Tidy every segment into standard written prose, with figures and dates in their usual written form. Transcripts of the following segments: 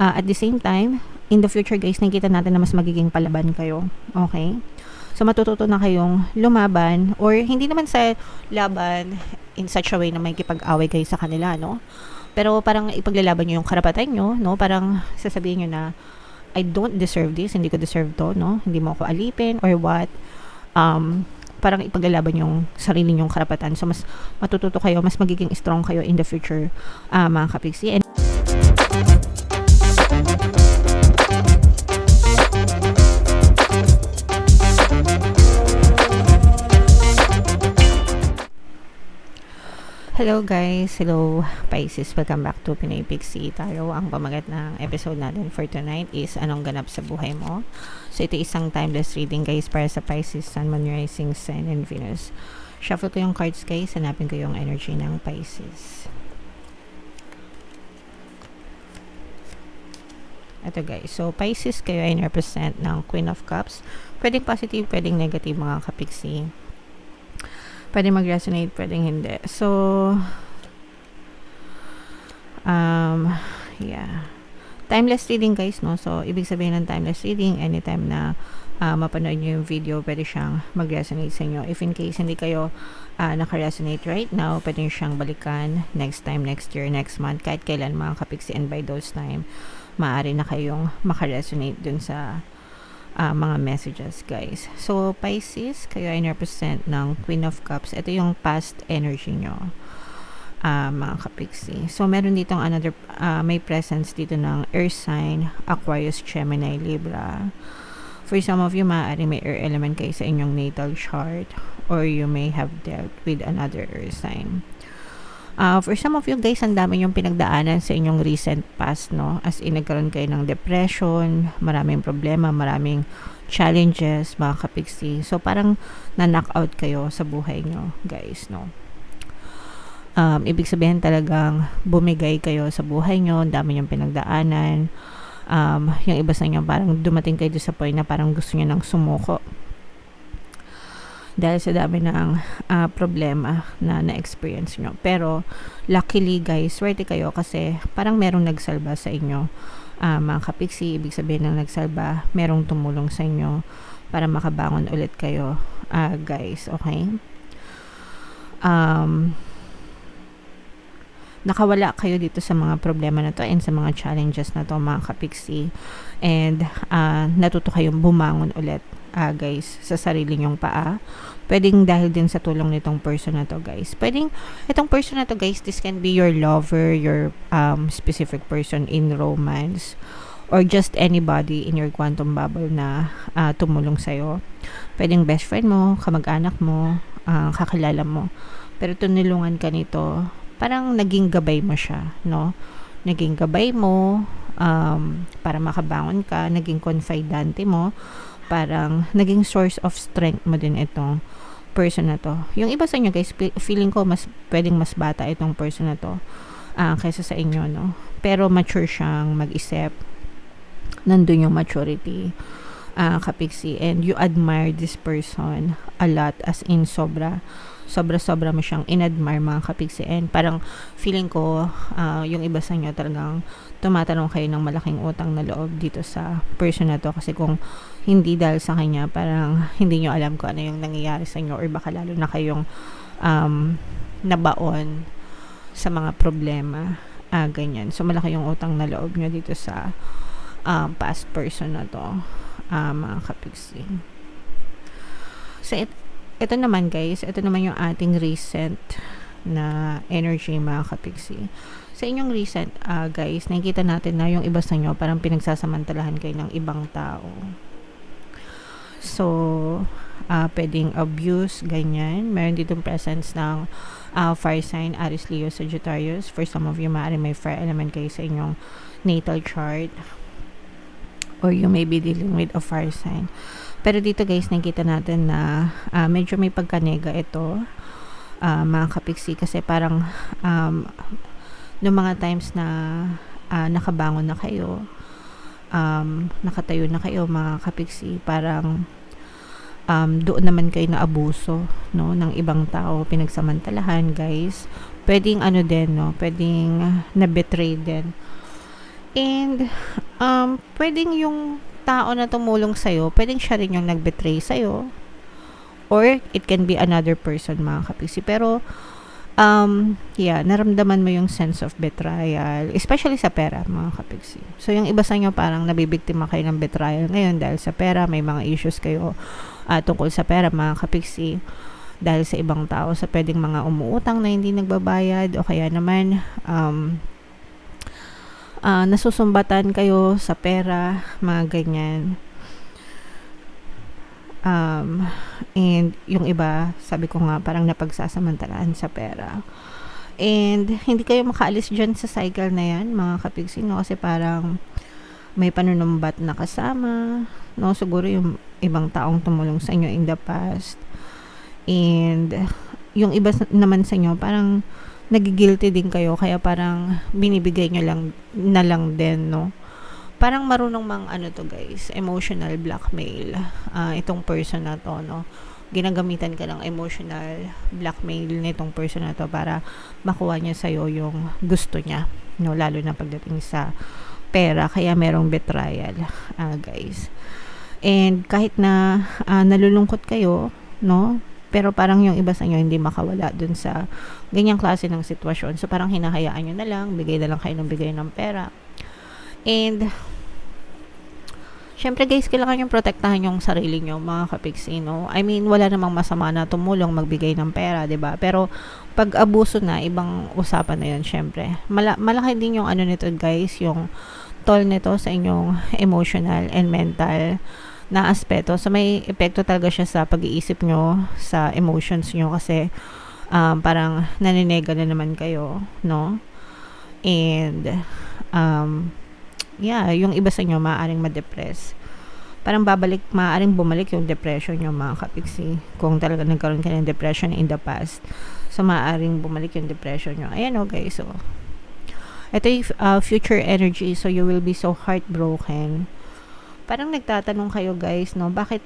At the same time, in the future guys, nakikita natin na mas magiging palaban kayo. Okay? So, matututo na kayong lumaban or hindi naman sa laban in such a way na may kipag-away kayo sa kanila, no? Pero parang ipaglalaban nyo yung karapatan nyo, no? Parang sasabihin nyo na, I don't deserve this, hindi ko deserve to, no? Hindi mo ako alipin or what. Parang ipaglalaban yung sarili nyong karapatan. So, mas matututo kayo, mas magiging strong kayo in the future, mga kapiksi. And hello guys, hello Pisces, welcome back to Pinoy Pixie Tarot. Ang pamagat ng episode natin for tonight is anong ganap sa buhay mo. So ito isang timeless reading guys para sa Pisces, Sun, Moon, Rising, Sun, and Venus. Shuffle ko yung cards guys, hanapin ko yung energy ng Pisces. Ito guys, so Pisces kayo ay represent ng Queen of Cups. Pwedeng positive, pwedeng negative mga kapiksi. Pwede mag-resonate, pwedeng hindi. So, yeah. Timeless reading guys, no? So, ibig sabihin ng timeless reading, anytime na mapanood nyo yung video, pwede siyang mag-resonate sa inyo. If in case hindi kayo naka-resonate right now, pwede nyo siyang balikan next time, next year, next month, kahit kailan mga kapiksi. And by those time, maaari na kayong maka-resonate dun sa mga messages guys. So Pisces, kayo ay represent ng Queen of Cups. Ito yung past energy nyo, mga kapiksi. So meron dito another may presence dito ng air sign, Aquarius, Gemini, Libra. For some of you, maaari may air element kayo sa inyong natal chart, or you may have dealt with another air sign. For some of you guys, ang dami yung pinagdaanan sa inyong recent past, no? As in, nagkaroon kayo ng depression, maraming problema, maraming challenges, mga kapiksi. So, parang na-knock out kayo sa buhay nyo, guys, no? Ibig sabihin talagang bumigay kayo sa buhay nyo, ang dami yung pinagdaanan. Yung iba sa inyo, parang dumating kayo sa point na parang gusto nyo nang sumuko. Dahil sa dami ng problema na na-experience nyo. Pero, luckily guys, swerte kayo kasi parang merong nagsalba sa inyo. Mga kapiksi, ibig sabihin ng nagsalba, merong tumulong sa inyo para makabangon ulit kayo, guys. Okay? Nakawala kayo dito sa mga problema na to and sa mga challenges na to, mga kapiksi. And, natuto kayong bumangon ulit, guys, sa sarili nyong paa. Pwedeng dahil din sa tulong nitong person na to, guys. Pwedeng, itong person na to, guys, this can be your lover, your specific person in romance, or just anybody in your quantum bubble na tumulong sa'yo. Pwedeng best friend mo, kamag-anak mo, kakilala mo. Pero tunulungan ka nito, parang naging gabay mo siya, no? Naging gabay mo para makabangon ka, naging confidante mo, parang naging source of strength mo din itong person na to. Yung iba sa inyo guys, feeling ko pwedeng mas bata itong person na to kaysa sa inyo, no? Pero mature siyang mag-isip. Nandun yung maturity, kapiksi, and you admire this person a lot, as in sobra mo siyang in-admire, mga kapiksi. And parang feeling ko yung iba sa inyo talagang tumatanong kayo ng malaking utang na loob dito sa person na to, kasi kung hindi dahil sa kanya, parang hindi nyo alam kung ano yung nangyayari sa inyo, or baka lalo na kayong nabaon sa mga problema, ganyan. So malaki yung utang na loob nyo dito sa past person na to, mga kapiksi. So ito naman guys, ito naman yung ating recent na energy, mga kapiksi. Sa inyong recent, guys, nakikita natin na yung iba sa inyo parang pinagsasamantalahan kayo ng ibang tao. So, pwedeng abuse, ganyan. Meron ditong presence ng fire sign, Aries, Leo, Sagittarius. For some of you, maaari may fire element kayo sa inyong natal chart, or you may be dealing with a fire sign. Pero dito guys, nakikita natin na medyo may pagkanega ito, mga kapiksi, kasi parang noong mga times na nakabangon na kayo, nakatayo na kayo, mga kapiksi, parang doon naman kayo na abuso, no, ng ibang tao, pinagsamantalahan, guys. Pwedeng ano din, no, pwedeng na-betray din And, pwedeng yung tao na tumulong sa'yo, pwedeng siya rin yung nag-betray sa'yo. Or, it can be another person, mga kapiksi. Pero, yeah, naramdaman mo yung sense of betrayal, especially sa pera, mga kapiksi. So, yung iba sa inyo parang nabibiktima kayo ng betrayal ngayon dahil sa pera, may mga issues kayo tungkol sa pera, mga kapiksi, dahil sa ibang tao, sa pwedeng mga umuutang na hindi nagbabayad, o kaya naman, nasusumbatan kayo sa pera, mga ganyan. And yung iba, sabi ko nga, parang napagsasamantalaan sa pera. And hindi kayo makaalis dyan sa cycle na yan, mga kapigsi, no? Kasi parang may panunumbat na kasama, no? Siguro yung ibang taong tumulong sa inyo in the past. And yung iba naman sa inyo, parang nagigilty din kayo, kaya parang binibigay nyo lang din, no? Parang marunong to guys, emotional blackmail. Itong person na to, no? Ginagamitan ka ng emotional blackmail nitong person na to para makuha niya sa'yo yung gusto niya, no? Lalo na pagdating sa pera, kaya merong betrayal, guys. And kahit na nalulungkot kayo, no? Pero parang yung iba sa inyo hindi makawala dun sa ganyang klase ng sitwasyon. So parang hinahayaan nyo na lang, bigay na lang kayo ng bigay ng pera. And syempre guys, kailangan yung protektahan yung sarili nyo, mga kapiksi, no? I mean, wala namang masama na tumulong magbigay ng pera, 'di ba? Pero pag abuso na, ibang usapan na 'yon, syempre. Malaki din yung nito, guys, yung toll nito sa inyong emotional and mental na aspeto. So may epekto talaga siya sa pag-iisip nyo, sa emotions nyo, kasi parang naninega na naman kayo, no? And yeah, yung iba sa inyo maaaring ma-depress. Parang maaaring bumalik yung depression nyo, mga kapiksi. Kung talaga nagkaroon ka ng depression in the past, so maaaring bumalik yung depression nyo. Ayan, okay, so ito yung future energy, so you will be so heartbroken. Parang nagtatanong kayo, guys, no, bakit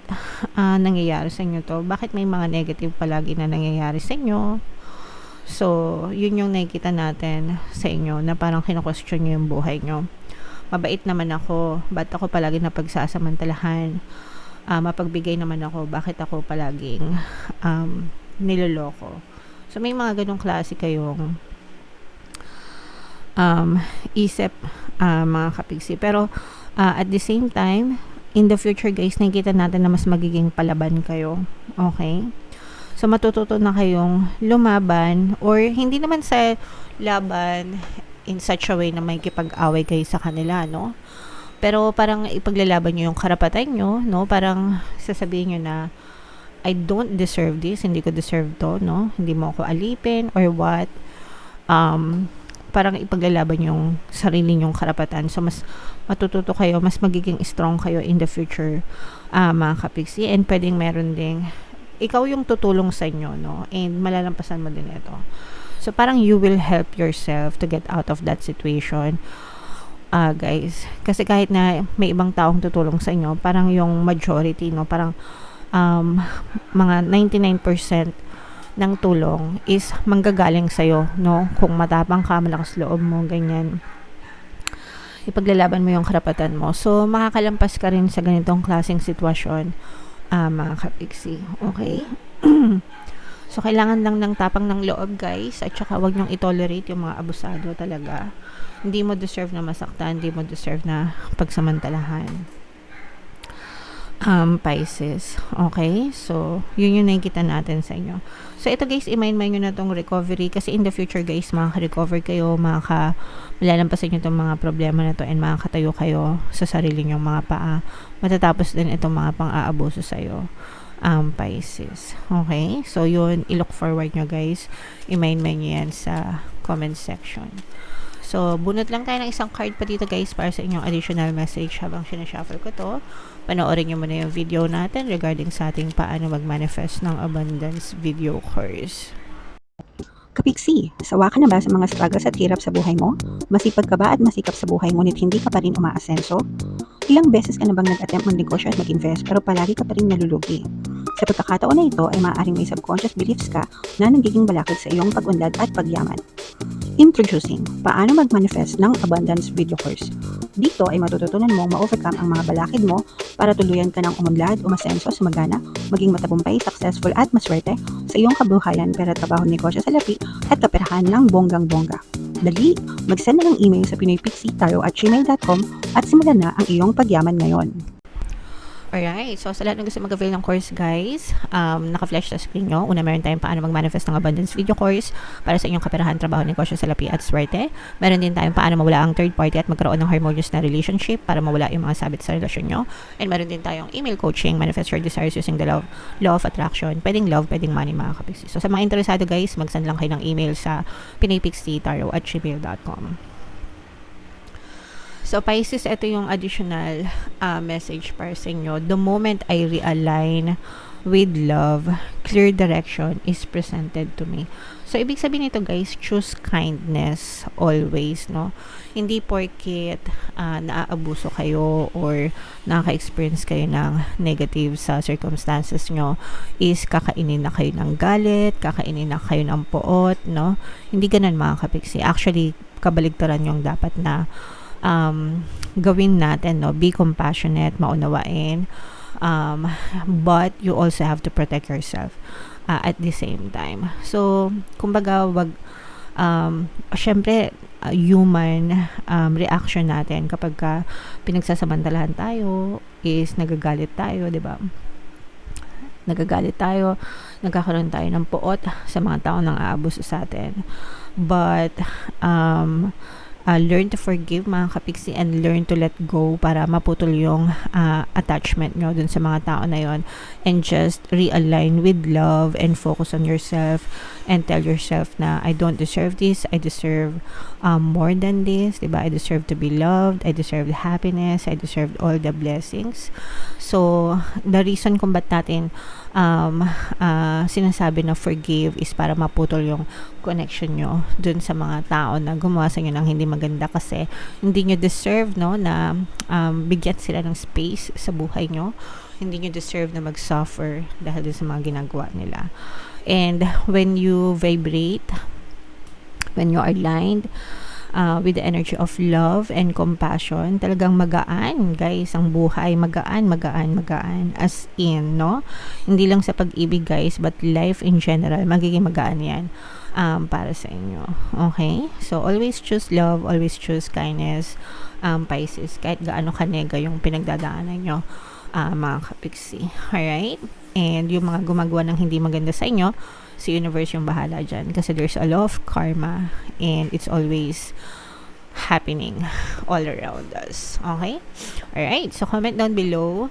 nangyayari sa inyo to? Bakit may mga negative palagi na nangyayari sa inyo? So, yun yung nakikita natin sa inyo, na parang kino-question nyo yung buhay nyo. Mabait naman ako, ba't ako palagi napagsasamantalahan? Mapagbigay naman ako, bakit ako palaging niloloko? So may mga ganong klase kayong isip, mga kapigsi. Pero at the same time, in the future, guys, nakikita natin na mas magiging palaban kayo. Okay? So matututo na kayong lumaban, or hindi naman sa laban in such a way na may kipag-away kayo sa kanila, no? Pero parang ipaglalaban nyo yung karapatan nyo, no? Parang sasabihin nyo na, I don't deserve this, hindi ko deserve to, no? Hindi mo ako alipin, or what. Parang ipaglalaban yung sarili nyong karapatan. So, mas matututo kayo, mas magiging strong kayo in the future, mga kapiksi. And pwedeng meron ding, ikaw yung tutulong sa inyo, no? And malalampasan mo din ito. So, parang you will help yourself to get out of that situation, guys. Kasi kahit na may ibang taong tutulong sa inyo, parang yung majority, no, parang mga 99% ng tulong is manggagaling sa'yo, no? Kung matapang ka, malakas loob mo, ganyan, ipaglalaban mo yung karapatan mo. So, makakalampas ka rin sa ganitong klaseng sitwasyon, mga kapiksi. Okay? So, kailangan lang ng tapang ng loob, guys. At saka, wag nyong itolerate yung mga abusado talaga. Hindi mo deserve na masaktan. Hindi mo deserve na pagsamantalahan. Pisces. Okay? So, yun yung nakikita natin sa inyo. So, ito, guys, i-mind nyo na tong recovery. Kasi in the future, guys, makaka-recover kayo. Malalampasan nyo itong mga problema na to, and makakatayo kayo sa sarili nyong mga paa. Matatapos din itong mga pang-aabuso sa'yo. Pisces. Okay? So, yun, i-look forward nyo, guys. I-mind nyo yan sa comment section. So, bunot lang tayo ng isang card pa dito, guys, para sa inyong additional message habang sinashuffle ko to. Panoorin nyo muna yung video natin regarding sa ating paano mag-manifest ng abundance video course. Kapiksi, sawa ka na ba sa mga struggles at hirap sa buhay mo? Masipag ka ba at masikap sa buhay ngunit hindi ka pa rin umaasenso? Ilang beses ka na bang nag-attempt magnegosyo at mag-invest pero palagi ka pa rin nalulugi? Sa pagkakataon na ito ay maaaring may subconscious beliefs ka na nagiging balakid sa iyong pag-unlad at pagyaman. Introducing, paano mag-manifest ng abundance video course. Dito ay matututunan mong ma-overcome ang mga balakid mo para tuluyan ka ng umunlad, umasenso, sumagana, maging matagumpay, successful at maswerte sa iyong kabuhayan, pera, trabaho, negosyo, salapi at kaperahan ng bonggang-bongga. Dali, mag-send na ng email sa pinoypixie@gmail.com at simulan na ang iyong pagyaman ngayon. Alright, so sa lahat ng gusto mag-avail ng course guys, naka-flash sa screen nyo. Una, meron tayong paano mag-manifest ng abundance video course para sa inyong kaperahan, trabaho, negosyo, salapi at swerte. Meron din tayong paano mawala ang third party at magkaroon ng harmonious na relationship para mawala yung mga sabit sa relasyon nyo. And meron din tayong email coaching, manifest your desires using the law of attraction. Pwedeng love, pwedeng money mga kapixie. So sa mga interesado guys, mag-send lang kayo ng email sa pinoypixie@gmail.com. So, Pisces, ito yung additional message para sa inyo. The moment I realign with love, clear direction is presented to me. So, ibig sabihin nito guys, choose kindness always, no? Hindi porket naaabuso kayo or nakaka-experience kayo ng negative sa circumstances nyo, is kakainin na kayo ng galit, kakainin na kayo ng poot, no? Hindi ganun mga kapixie. Actually, kabaligtaran yung dapat na gawin natin, no? Be compassionate, maunawain, but you also have to protect yourself at the same time. So, kumbaga, syempre, human reaction natin kapag pinagsasamantalahan tayo is nagagalit tayo, di ba? Nagagalit tayo, nagkakaroon tayo ng poot sa mga tao nang aabuso sa atin. But, learn to forgive mga kapixie and learn to let go para maputol yung attachment nyo dun sa mga tao na yon, and just realign with love and focus on yourself and tell yourself na I don't deserve this, I deserve more than this, diba? I deserve to be loved, I deserve happiness, I deserve all the blessings. So the reason kung ba't natin sinasabi na forgive is para maputol yung connection nyo dun sa mga tao na gumawa sa inyo ng hindi maganda, kasi hindi nyo deserve, no, na bigyan sila ng space sa buhay nyo. Hindi nyo deserve na mag-suffer dahil sa mga ginagawa nila. And when you vibrate, when you are aligned with the energy of love and compassion, talagang magaan guys ang buhay, magaan as in, no, hindi lang sa pag-ibig guys, but life in general, magiging magaan yan para sa inyo. Okay, so always choose love, always choose kindness, Pisces, kahit gaano kanega yung pinagdadaanan nyo, mga kapixie. Alright, and yung mga gumagawa ng hindi maganda sa inyo, si universe yung bahala dyan, kasi there's a law of karma and it's always happening all around us. Okay? Alright, so comment down below,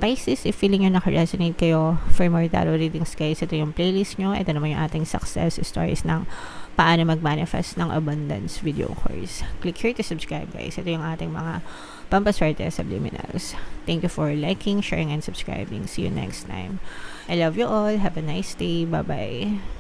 Pisces, if feeling nyo naka-resonate kayo for more tarot readings guys, ito yung playlist nyo. Ito naman yung ating success stories ng paano mag-manifest ng abundance video course. Click here to subscribe guys. Ito yung ating mga pampaswerte subliminals. Thank you for liking, sharing, and subscribing. See you next time. I love you all. Have a nice day. Bye-bye.